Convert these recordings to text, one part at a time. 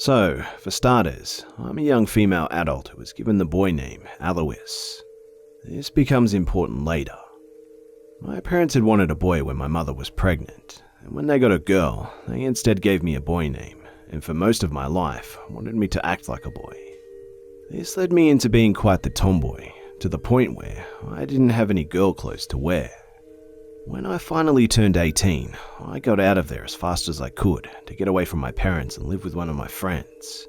So, for starters, I'm a young female adult who was given the boy name Alois. This becomes important later. My parents had wanted a boy when my mother was pregnant, and when they got a girl, they instead gave me a boy name, and for most of my life, wanted me to act like a boy. This led me into being quite the tomboy, to the point where I didn't have any girl clothes to wear. When I finally turned 18, I got out of there as fast as I could to get away from my parents and live with one of my friends.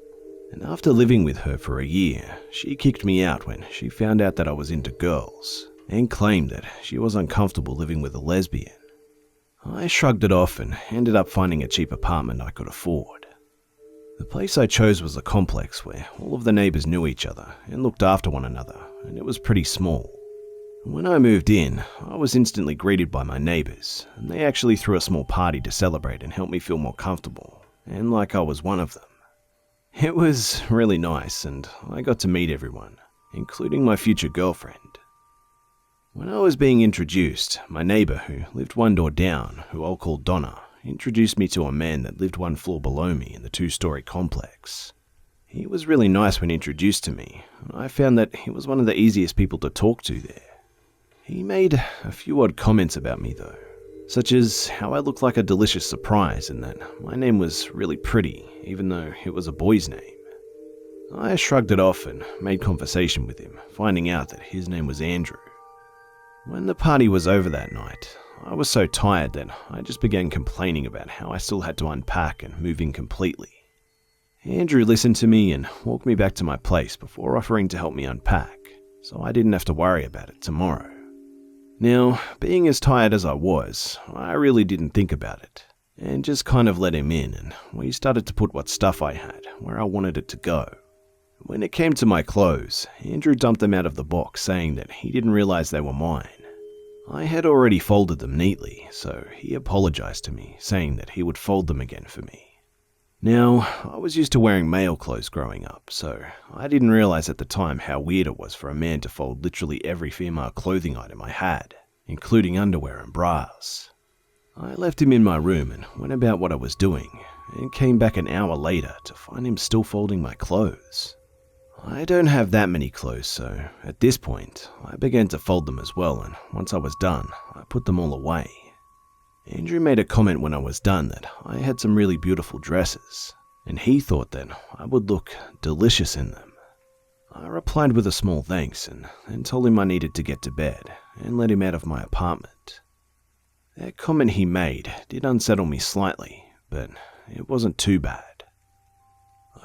And after living with her for a year, she kicked me out when she found out that I was into girls and claimed that she was uncomfortable living with a lesbian. I shrugged it off and ended up finding a cheap apartment I could afford. The place I chose was a complex where all of the neighbors knew each other and looked after one another, and it was pretty small. When I moved in, I was instantly greeted by my neighbors, and they actually threw a small party to celebrate and help me feel more comfortable, and like I was one of them. It was really nice, and I got to meet everyone, including my future girlfriend. When I was being introduced, my neighbor, who lived one door down, who I'll call Donna, introduced me to a man that lived one floor below me in the two-story complex. He was really nice when introduced to me, and I found that he was one of the easiest people to talk to there. He made a few odd comments about me though, such as how I looked like a delicious surprise and that my name was really pretty, even though it was a boy's name. I shrugged it off and made conversation with him, finding out that his name was Andrew. When the party was over that night, I was so tired that I just began complaining about how I still had to unpack and move in completely. Andrew listened to me and walked me back to my place before offering to help me unpack, so I didn't have to worry about it tomorrow. Now, being as tired as I was, I really didn't think about it, and just kind of let him in, and we started to put what stuff I had where I wanted it to go. When it came to my clothes, Andrew dumped them out of the box, saying that he didn't realize they were mine. I had already folded them neatly, so he apologized to me, saying that he would fold them again for me. Now, I was used to wearing male clothes growing up, so I didn't realize at the time how weird it was for a man to fold literally every female clothing item I had, including underwear and bras. I left him in my room and went about what I was doing, and came back an hour later to find him still folding my clothes. I don't have that many clothes, so at this point, I began to fold them as well, and once I was done, I put them all away. Andrew made a comment when I was done that I had some really beautiful dresses, and he thought that I would look delicious in them. I replied with a small thanks and told him I needed to get to bed and let him out of my apartment. That comment he made did unsettle me slightly, but it wasn't too bad.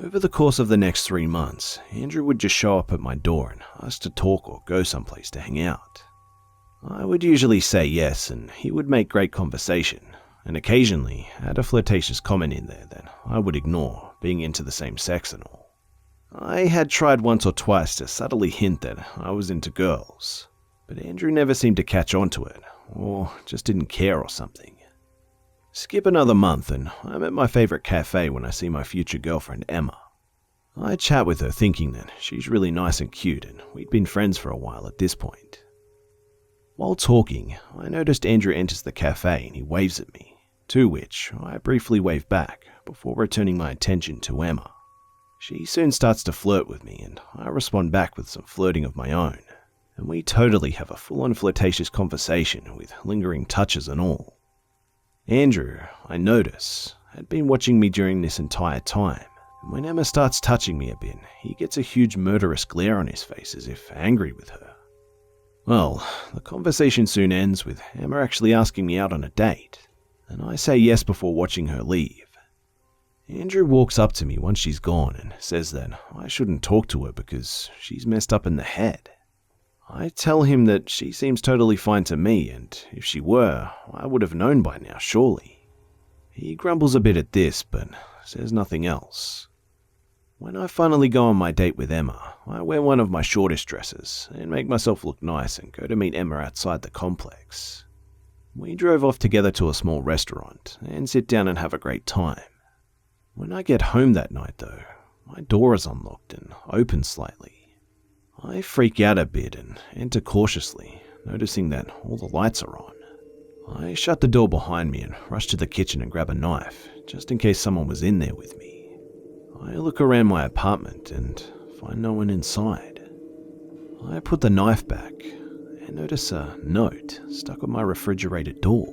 Over the course of the next 3 months, Andrew would just show up at my door and ask to talk or go someplace to hang out. I would usually say yes, and he would make great conversation, and occasionally add a flirtatious comment in there that I would ignore, being into the same sex and all. I had tried once or twice to subtly hint that I was into girls, but Andrew never seemed to catch on to it, or just didn't care or something. Skip another month and I'm at my favorite cafe when I see my future girlfriend Emma. I chat with her thinking that she's really nice and cute, and we'd been friends for a while at this point. While talking, I noticed Andrew enters the cafe and he waves at me, to which I briefly wave back before returning my attention to Emma. She soon starts to flirt with me and I respond back with some flirting of my own, and we totally have a full-on flirtatious conversation with lingering touches and all. Andrew, I notice, had been watching me during this entire time, and when Emma starts touching me a bit, he gets a huge murderous glare on his face as if angry with her. Well, the conversation soon ends with Emma actually asking me out on a date, and I say yes before watching her leave. Andrew walks up to me once she's gone and says that I shouldn't talk to her because she's messed up in the head. I tell him that she seems totally fine to me, and if she were, I would have known by now, surely. He grumbles a bit at this, but says nothing else. When I finally go on my date with Emma, I wear one of my shortest dresses and make myself look nice and go to meet Emma outside the complex. We drove off together to a small restaurant and sit down and have a great time. When I get home that night though, my door is unlocked and open slightly. I freak out a bit and enter cautiously, noticing that all the lights are on. I shut the door behind me and rush to the kitchen and grab a knife, just in case someone was in there with me. I look around my apartment and find no one inside. I put the knife back and notice a note stuck on my refrigerator door.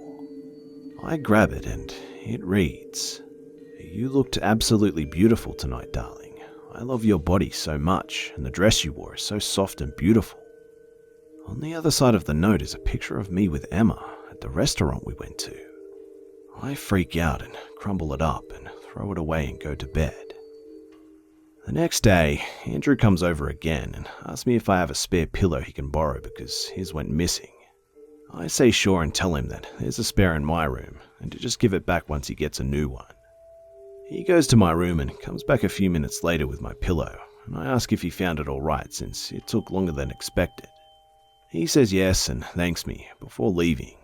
I grab it and it reads, "You looked absolutely beautiful tonight, darling. I love your body so much, and the dress you wore is so soft and beautiful." On the other side of the note is a picture of me with Emma at the restaurant we went to. I freak out and crumble it up and throw it away and go to bed. The next day, Andrew comes over again and asks me if I have a spare pillow he can borrow because his went missing. I say sure and tell him that there's a spare in my room and to just give it back once he gets a new one. He goes to my room and comes back a few minutes later with my pillow, and I ask if he found it alright since it took longer than expected. He says yes and thanks me before leaving.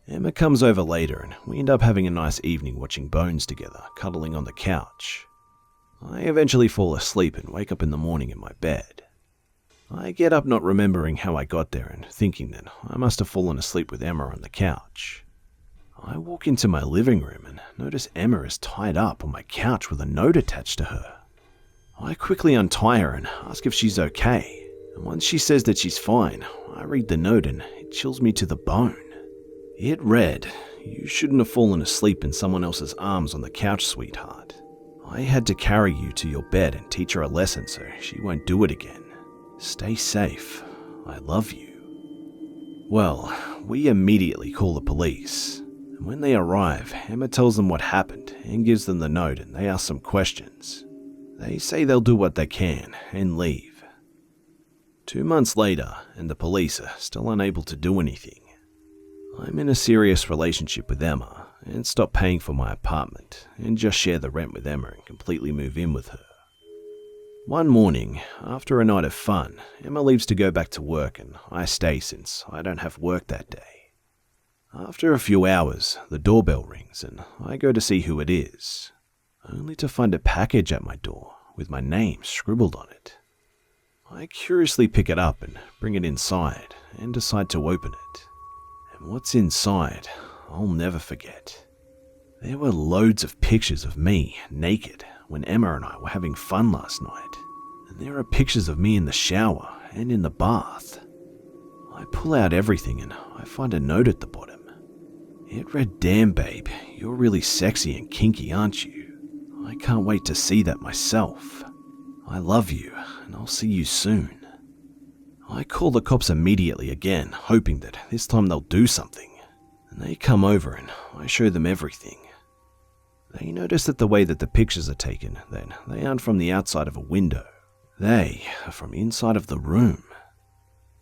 Emma comes over later and we end up having a nice evening watching Bones together, cuddling on the couch. I eventually fall asleep and wake up in the morning in my bed. I get up not remembering how I got there and thinking that I must have fallen asleep with Emma on the couch. I walk into my living room and notice Emma is tied up on my couch with a note attached to her. I quickly untie her and ask if she's okay, and once she says that she's fine, I read the note and it chills me to the bone. It read, "You shouldn't have fallen asleep in someone else's arms on the couch, sweetheart. I had to carry you to your bed and teach her a lesson so she won't do it again. Stay safe. I love you." Well, we immediately call the police. And when they arrive, Emma tells them what happened and gives them the note and they ask some questions. They say they'll do what they can and leave. 2 months later, and the police are still unable to do anything. I'm in a serious relationship with Emma and stop paying for my apartment and just share the rent with Emma and completely move in with her. One morning, after a night of fun, Emma leaves to go back to work and I stay since I don't have work that day. After a few hours, the doorbell rings and I go to see who it is, only to find a package at my door with my name scribbled on it. I curiously pick it up and bring it inside and decide to open it. And what's inside, I'll never forget. There were loads of pictures of me naked when Emma and I were having fun last night, and there are pictures of me in the shower and in the bath. I pull out everything and I find a note at the bottom. It read, "Damn babe, you're really sexy and kinky, aren't you? I can't wait to see that myself. I love you and I'll see you soon." I call the cops immediately again, hoping that this time they'll do something. And they come over and I show them everything. They notice that the way that the pictures are taken, that they aren't from the outside of a window. They are from inside of the room.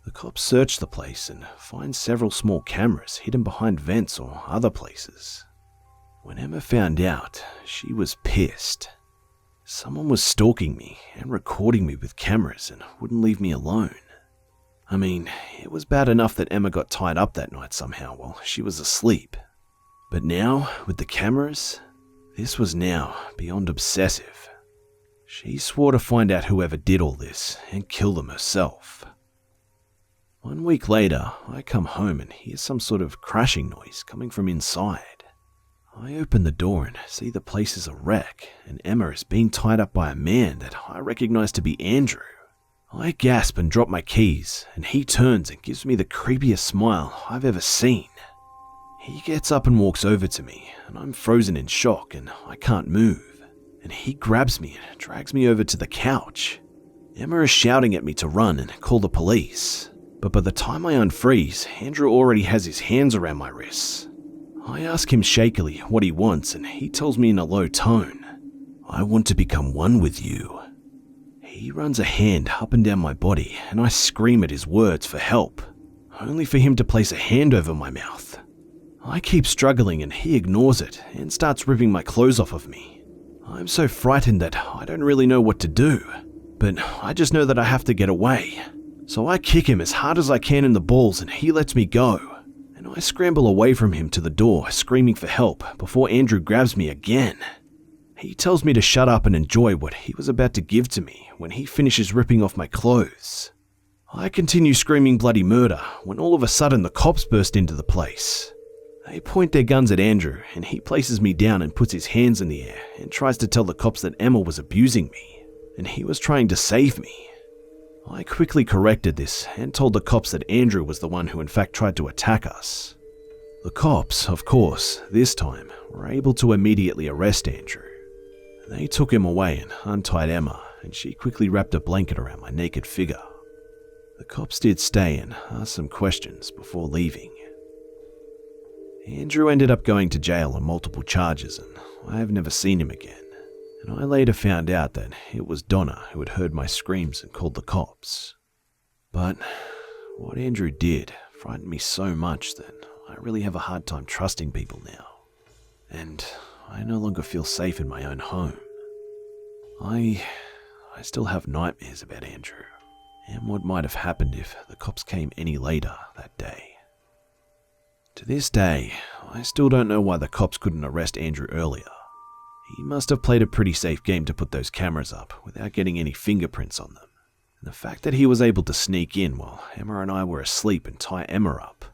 The cops search the place and find several small cameras hidden behind vents or other places. When Emma found out, she was pissed. Someone was stalking me and recording me with cameras and wouldn't leave me alone. I mean, it was bad enough that Emma got tied up that night somehow while she was asleep. But now, with the cameras, this was now beyond obsessive. She swore to find out whoever did all this and kill them herself. 1 week later, I come home and hear some sort of crashing noise coming from inside. I open the door and see the place is a wreck and Emma is being tied up by a man that I recognize to be Andrew. I gasp and drop my keys, and he turns and gives me the creepiest smile I've ever seen. He gets up and walks over to me, and I'm frozen in shock and I can't move. And he grabs me and drags me over to the couch. Emma is shouting at me to run and call the police. But by the time I unfreeze, Andrew already has his hands around my wrists. I ask him shakily what he wants, and he tells me in a low tone, "I want to become one with you." He runs a hand up and down my body, and I scream at his words for help, only for him to place a hand over my mouth. I keep struggling and he ignores it and starts ripping my clothes off of me. I'm so frightened that I don't really know what to do, but I just know that I have to get away. So I kick him as hard as I can in the balls and he lets me go, and I scramble away from him to the door, screaming for help before Andrew grabs me again. He tells me to shut up and enjoy what he was about to give to me when he finishes ripping off my clothes. I continue screaming bloody murder when all of a sudden the cops burst into the place. They point their guns at Andrew, and he places me down and puts his hands in the air and tries to tell the cops that Emma was abusing me, and he was trying to save me. I quickly corrected this and told the cops that Andrew was the one who in fact tried to attack us. The cops, of course, this time, were able to immediately arrest Andrew. They took him away and untied Emma, and she quickly wrapped a blanket around my naked figure. The cops did stay and asked some questions before leaving. Andrew ended up going to jail on multiple charges, and I have never seen him again. And I later found out that it was Donna who had heard my screams and called the cops. But what Andrew did frightened me so much that I really have a hard time trusting people now. And I no longer feel safe in my own home. I still have nightmares about Andrew and what might have happened if the cops came any later that day. To this day, I still don't know why the cops couldn't arrest Andrew earlier. He must have played a pretty safe game to put those cameras up without getting any fingerprints on them. And the fact that he was able to sneak in while Emma and I were asleep and tie Emma up,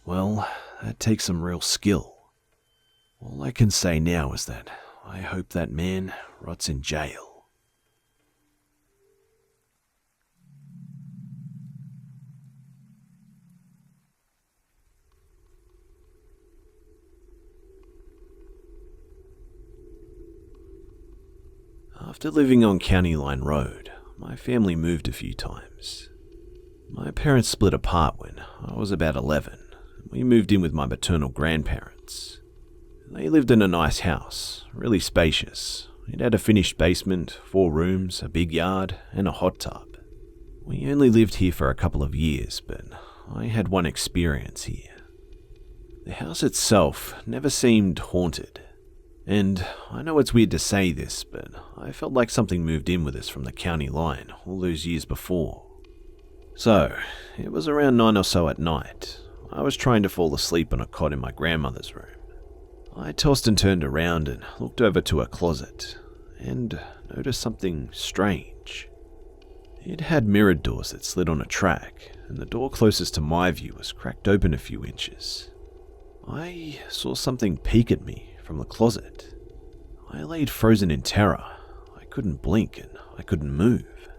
well, that takes some real skill. All I can say now is that I hope that man rots in jail. After living on County Line Road, my family moved a few times. My parents split apart when I was about 11, and we moved in with my maternal grandparents. They lived in a nice house, really spacious. It had a finished basement, 4 rooms, a big yard, and a hot tub. We only lived here for a couple of years, but I had one experience here. The house itself never seemed haunted. And I know it's weird to say this, but I felt like something moved in with us from the county line all those years before. So, it was around 9 or so at night. I was trying to fall asleep on a cot in my grandmother's room. I tossed and turned around and looked over to her closet, and noticed something strange. It had mirrored doors that slid on a track, and the door closest to my view was cracked open a few inches. I saw something peek at me from the closet. I laid frozen in terror. I couldn't blink and I couldn't move.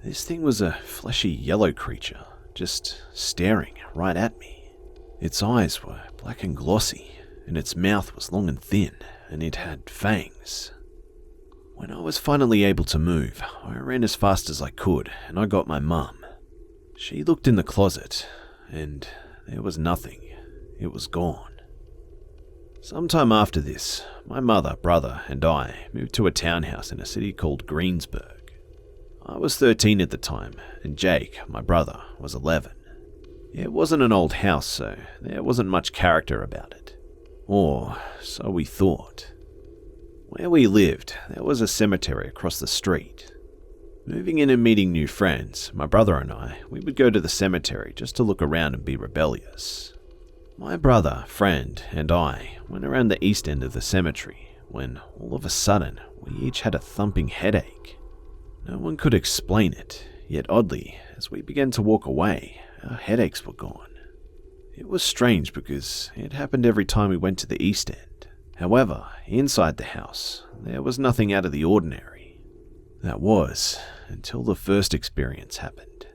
This thing was a fleshy yellow creature, just staring right at me. Its eyes were black and glossy, and its mouth was long and thin, and it had fangs. When I was finally able to move, I ran as fast as I could, and I got my mum. She looked in the closet, and there was nothing. It was gone. Sometime after this, my mother, brother, and I moved to a townhouse in a city called Greensburg. I was 13 at the time, and Jake, my brother, was 11. It wasn't an old house, so there wasn't much character about it. Or so we thought. Where we lived, there was a cemetery across the street. Moving in and meeting new friends, my brother and I, we would go to the cemetery just to look around and be rebellious. My brother, friend, and I went around the east end of the cemetery when, all of a sudden, we each had a thumping headache. No one could explain it, yet oddly, as we began to walk away, our headaches were gone. It was strange because it happened every time we went to the east end. However, inside the house, there was nothing out of the ordinary. That was, until the first experience happened.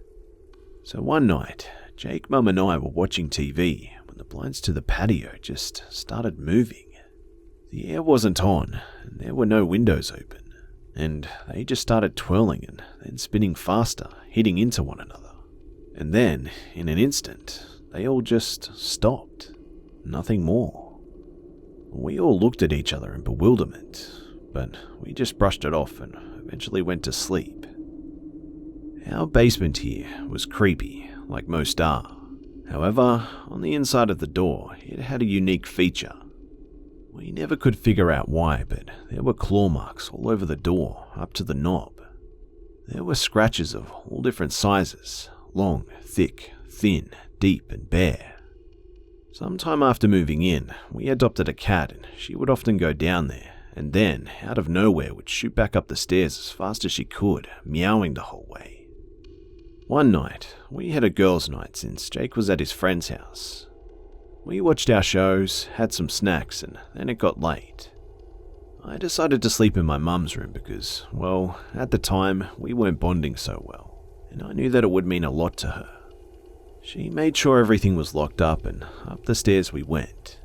So one night, Jake, Mum and I were watching TV when the blinds to the patio just started moving. The air wasn't on, and there were no windows open, and they just started twirling and then spinning faster, hitting into one another. And then, in an instant, they all just stopped. Nothing more. We all looked at each other in bewilderment, but we just brushed it off and eventually went to sleep. Our basement here was creepy, like most are. However, on the inside of the door, it had a unique feature. We never could figure out why, but there were claw marks all over the door, up to the knob. There were scratches of all different sizes, long, thick, thin, deep, and bare. Sometime after moving in, we adopted a cat and she would often go down there, and then, out of nowhere, would shoot back up the stairs as fast as she could, meowing the whole way. One night, we had a girls' night since Jake was at his friend's house. We watched our shows, had some snacks, and then it got late. I decided to sleep in my mum's room because, well, at the time, we weren't bonding so well, and I knew that it would mean a lot to her. She made sure everything was locked up, and up the stairs we went.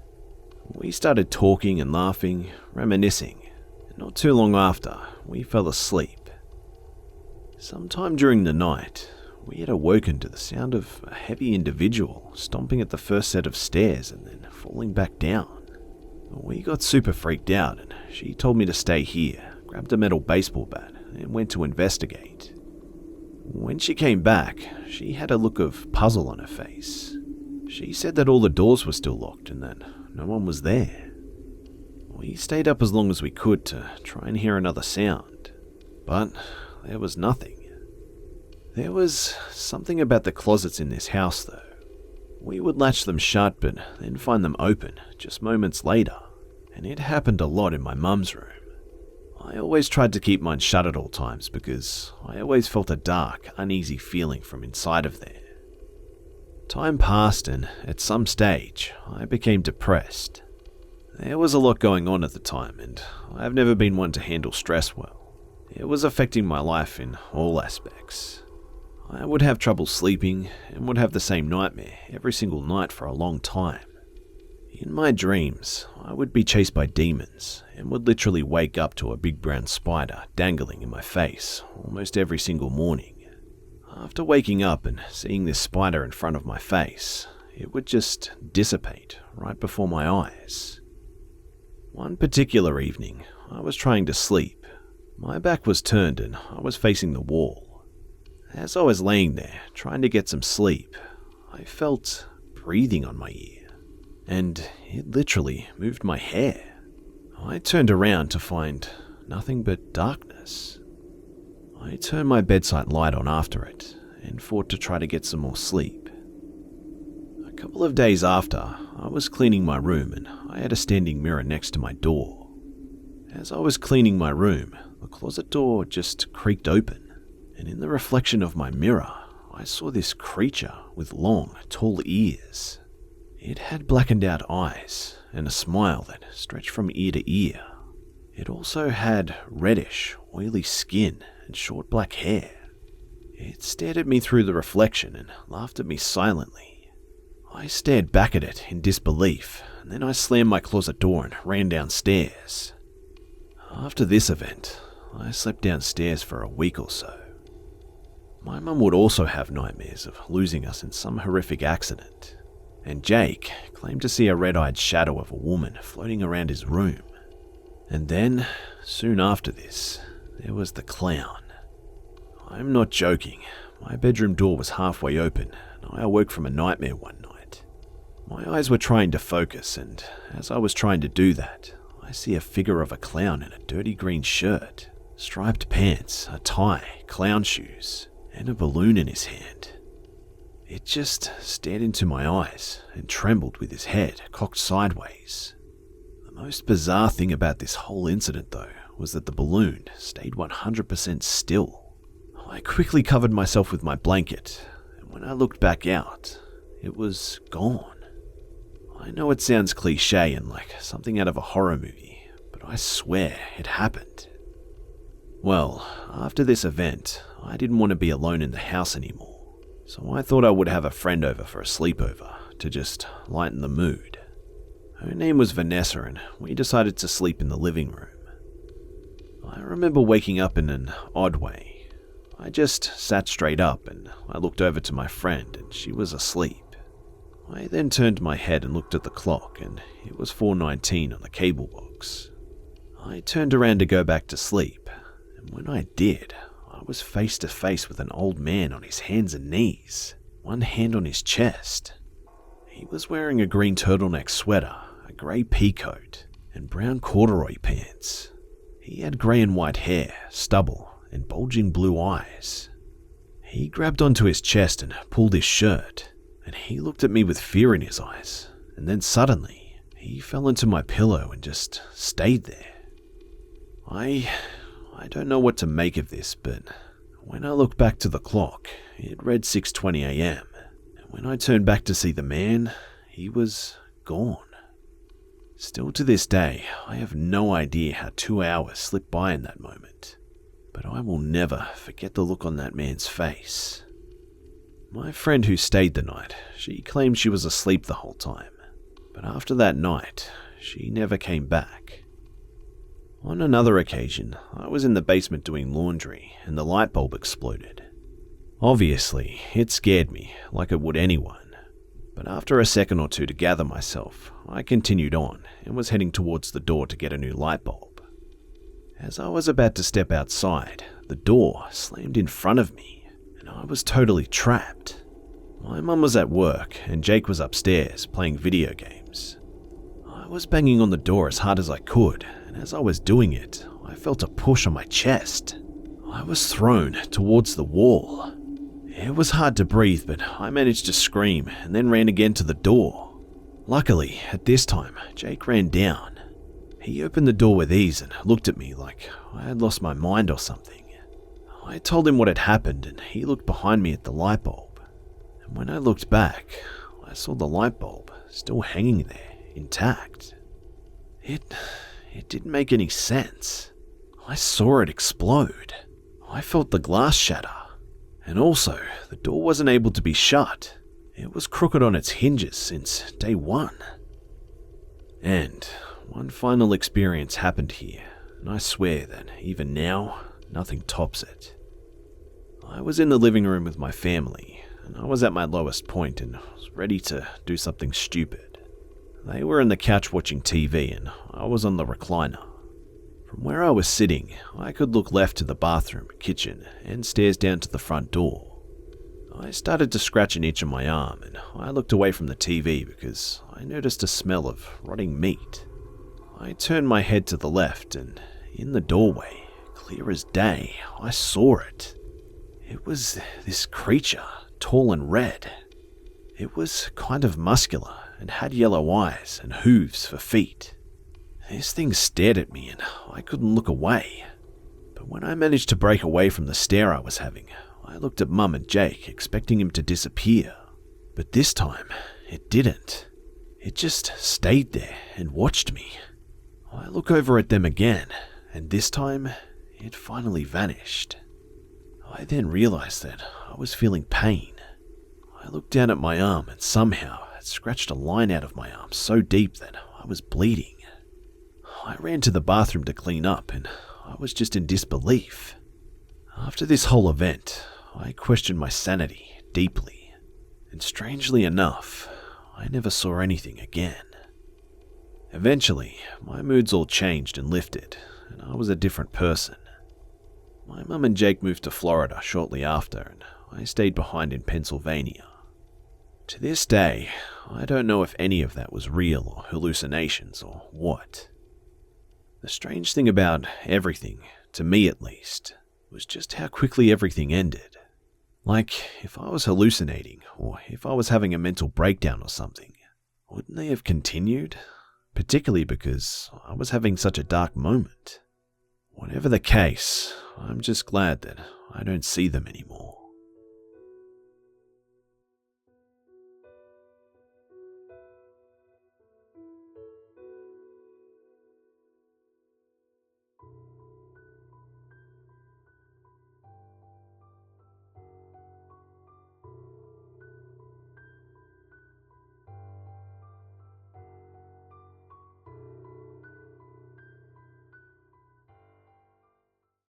We started talking and laughing, reminiscing, and not too long after, we fell asleep. Sometime during the night, we had awoken to the sound of a heavy individual stomping at the first set of stairs and then falling back down. We got super freaked out, and she told me to stay here, grabbed a metal baseball bat, and went to investigate. When she came back, she had a look of puzzle on her face. She said that all the doors were still locked and that no one was there. We stayed up as long as we could to try and hear another sound, but there was nothing. There was something about the closets in this house though. We would latch them shut but then find them open just moments later, and it happened a lot in my mum's room. I always tried to keep mine shut at all times because I always felt a dark, uneasy feeling from inside of there. Time passed and at some stage I became depressed. There was a lot going on at the time and I've never been one to handle stress well. It was affecting my life in all aspects. I would have trouble sleeping and would have the same nightmare every single night for a long time. In my dreams, I would be chased by demons and would literally wake up to a big brown spider dangling in my face almost every single morning. After waking up and seeing this spider in front of my face, it would just dissipate right before my eyes. One particular evening, I was trying to sleep. My back was turned and I was facing the wall. As I was laying there, trying to get some sleep, I felt breathing on my ear, and it literally moved my hair. I turned around to find nothing but darkness. I turned my bedside light on after it, and fought to try to get some more sleep. A couple of days after, I was cleaning my room and I had a standing mirror next to my door. As I was cleaning my room, the closet door just creaked open. And in the reflection of my mirror, I saw this creature with long, tall ears. It had blackened out eyes and a smile that stretched from ear to ear. It also had reddish, oily skin and short black hair. It stared at me through the reflection and laughed at me silently. I stared back at it in disbelief, and then I slammed my closet door and ran downstairs. After this event, I slept downstairs for a week or so. My mum would also have nightmares of losing us in some horrific accident, and Jake claimed to see a red-eyed shadow of a woman floating around his room. And then, soon after this, there was the clown. I'm not joking, my bedroom door was halfway open and I awoke from a nightmare one night. My eyes were trying to focus, and as I was trying to do that, I see a figure of a clown in a dirty green shirt, striped pants, a tie, clown shoes, and a balloon in his hand. It just stared into my eyes and trembled with his head cocked sideways. The most bizarre thing about this whole incident, though, was that the balloon stayed 100% still. I quickly covered myself with my blanket, and when I looked back out, it was gone. I know it sounds cliche and like something out of a horror movie, but I swear it happened. Well, after this event, I didn't want to be alone in the house anymore, so I thought I would have a friend over for a sleepover to just lighten the mood. Her name was Vanessa and we decided to sleep in the living room. I remember waking up in an odd way. I just sat straight up and I looked over to my friend and she was asleep. I then turned my head and looked at the clock and it was 4:19 on the cable box. I turned around to go back to sleep, and when I did, I was face to face with an old man on his hands and knees, one hand on his chest. He was wearing a green turtleneck sweater, a grey pea coat, and brown corduroy pants. He had grey and white hair, stubble, and bulging blue eyes. He grabbed onto his chest and pulled his shirt, and he looked at me with fear in his eyes, and then suddenly, he fell into my pillow and just stayed there. I don't know what to make of this, but when I looked back to the clock, it read 6:20 a.m. And when I turned back to see the man, he was gone. Still to this day, I have no idea how 2 hours slipped by in that moment, but I will never forget the look on that man's face. My friend who stayed the night, she claimed she was asleep the whole time, but after that night, she never came back. On another occasion, I was in the basement doing laundry and the light bulb exploded. Obviously, it scared me, like it would anyone, but after a second or two to gather myself, I continued on and was heading towards the door to get a new light bulb. As I was about to step outside, the door slammed in front of me, and I was totally trapped. My mum was at work, and Jake was upstairs playing video games. I was banging on the door as hard as I could, and as I was doing it, I felt a push on my chest. I was thrown towards the wall. It was hard to breathe, but I managed to scream and then ran again to the door. Luckily, at this time, Jake ran down. He opened the door with ease and looked at me like I had lost my mind or something. I told him what had happened, and he looked behind me at the light bulb. And when I looked back, I saw the light bulb still hanging there, intact. It didn't make any sense. I saw it explode. I felt the glass shatter. And also, the door wasn't able to be shut. It was crooked on its hinges since day one. And one final experience happened here, and I swear that even now, nothing tops it. I was in the living room with my family, and I was at my lowest point and was ready to do something stupid. They were on the couch watching TV, and I was on the recliner. From where I was sitting, I could look left to the bathroom, kitchen, and stairs down to the front door. I started to scratch an itch on my arm, and I looked away from the TV because I noticed a smell of rotting meat. I turned my head to the left, and in the doorway, clear as day, I saw it. It was this creature, tall and red. It was kind of muscular and had yellow eyes and hooves for feet. This thing stared at me and I couldn't look away. But when I managed to break away from the stare I was having, I looked at Mum and Jake, expecting him to disappear. But this time, it didn't. It just stayed there and watched me. I look over at them again, and this time, it finally vanished. I then realized that I was feeling pain. I looked down at my arm and somehow it scratched a line out of my arm so deep that I was bleeding. I ran to the bathroom to clean up, and I was just in disbelief. After this whole event, I questioned my sanity deeply, and strangely enough, I never saw anything again. Eventually, my moods all changed and lifted, and I was a different person. My mum and Jake moved to Florida shortly after, and I stayed behind in Pennsylvania. To this day, I don't know if any of that was real or hallucinations or what. The strange thing about everything, to me at least, was just how quickly everything ended. Like, if I was hallucinating, or if I was having a mental breakdown or something, wouldn't they have continued? Particularly because I was having such a dark moment. Whatever the case, I'm just glad that I don't see them anymore.